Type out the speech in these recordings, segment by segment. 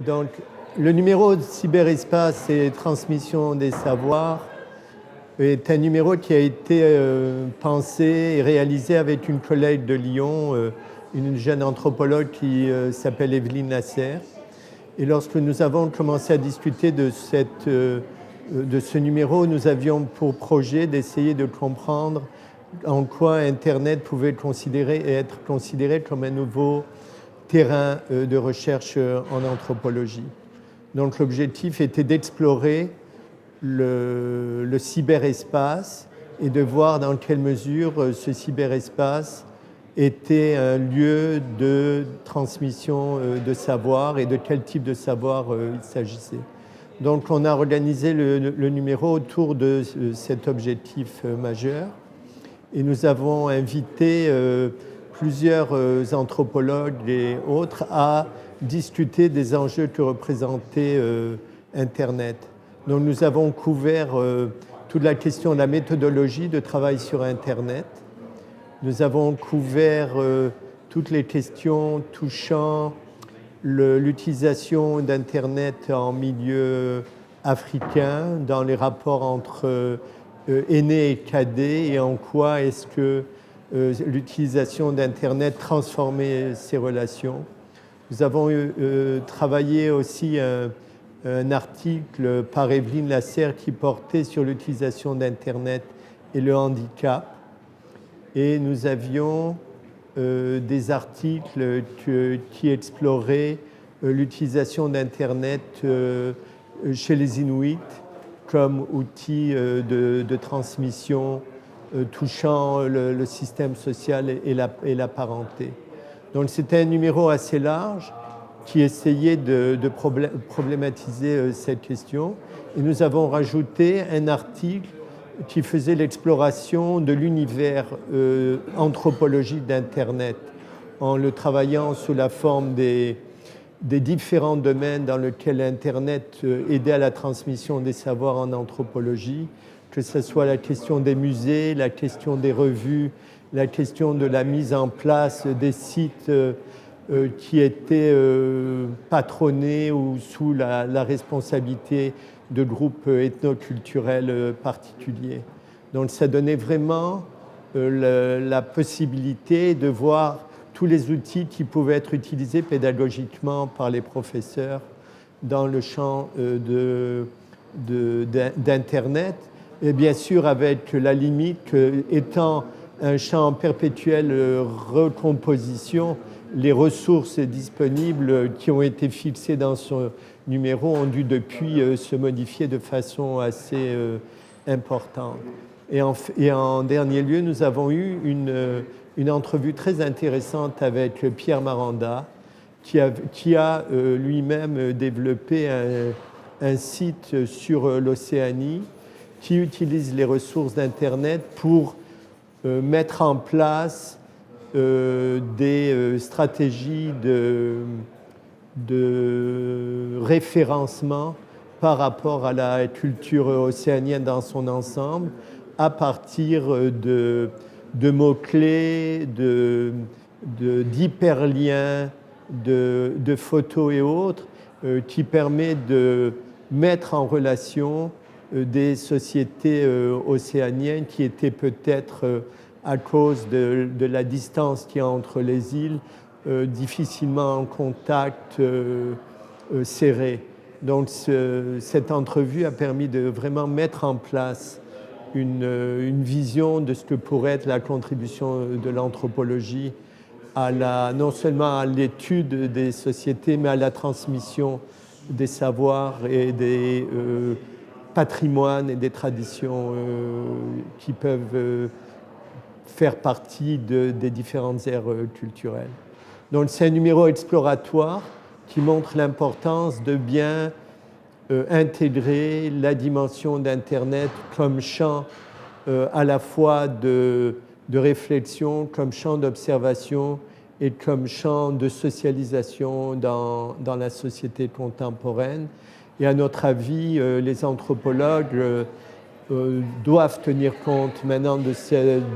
Donc, le numéro de cyberespace et transmission des savoirs est un numéro qui a été pensé et réalisé avec une collègue de Lyon, une jeune anthropologue qui s'appelle Evelyne Lasserre. Et lorsque nous avons commencé à discuter de ce numéro, nous avions pour projet d'essayer de comprendre en quoi Internet pouvait être considéré comme un nouveau terrain de recherche en anthropologie. Donc l'objectif était d'explorer le cyberespace et de voir dans quelle mesure ce cyberespace était un lieu de transmission de savoir et de quel type de savoir il s'agissait. Donc on a organisé le numéro autour de cet objectif majeur et nous avons invité plusieurs anthropologues et autres à discuter des enjeux que représentait Internet. Donc nous avons couvert toute la question de la méthodologie de travail sur Internet. Nous avons couvert toutes les questions touchant l'utilisation d'Internet en milieu africain, dans les rapports entre aînés et cadets, et en quoi est-ce que l'utilisation d'Internet transformait ces relations. Nous avons travaillé aussi un article par Evelyne Lasserre qui portait sur l'utilisation d'Internet et le handicap. Et nous avions des articles qui exploraient l'utilisation d'Internet chez les Inuits comme outil de transmission touchant le système social et la parenté. Donc c'était un numéro assez large qui essayait de problématiser cette question. Et nous avons rajouté un article qui faisait l'exploration de l'univers anthropologique d'Internet en le travaillant sous la forme des différents domaines dans lesquels Internet aidait à la transmission des savoirs en anthropologie, que ce soit la question des musées, la question des revues, la question de la mise en place des sites qui étaient patronnés ou sous la responsabilité de groupes ethnoculturels particuliers. Donc ça donnait vraiment la possibilité de voir tous les outils qui pouvaient être utilisés pédagogiquement par les professeurs dans le champ d'Internet, et bien sûr avec la limite qu'étant un champ en perpétuelle recomposition, les ressources disponibles qui ont été fixées dans ce numéro ont dû depuis se modifier de façon assez importante. Et en dernier lieu, nous avons eu une entrevue très intéressante avec Pierre Maranda, qui a lui-même développé un site sur l'Océanie qui utilise les ressources d'Internet pour mettre en place des stratégies de référencement par rapport à la culture océanienne dans son ensemble, à partir de mots-clés, d'hyperliens, de photos et autres, qui permet de mettre en relation des sociétés océaniennes qui étaient peut-être, à cause de la distance qu'il y a entre les îles, difficilement en contact serré. Donc cette entrevue a permis de vraiment mettre en place une vision de ce que pourrait être la contribution de l'anthropologie non seulement à l'étude des sociétés, mais à la transmission des savoirs et des patrimoines et des traditions qui peuvent faire partie des différentes aires culturelles. Donc c'est un numéro exploratoire qui montre l'importance de bien intégrer la dimension d'Internet comme champ à la fois de réflexion, comme champ d'observation et comme champ de socialisation dans la société contemporaine. Et à notre avis, les anthropologues doivent tenir compte maintenant de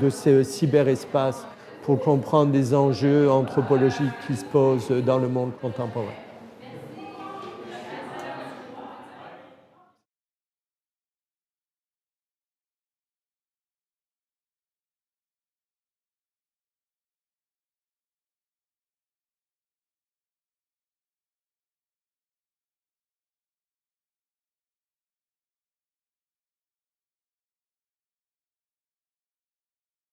ces cyberespaces pour comprendre les enjeux anthropologiques qui se posent dans le monde contemporain.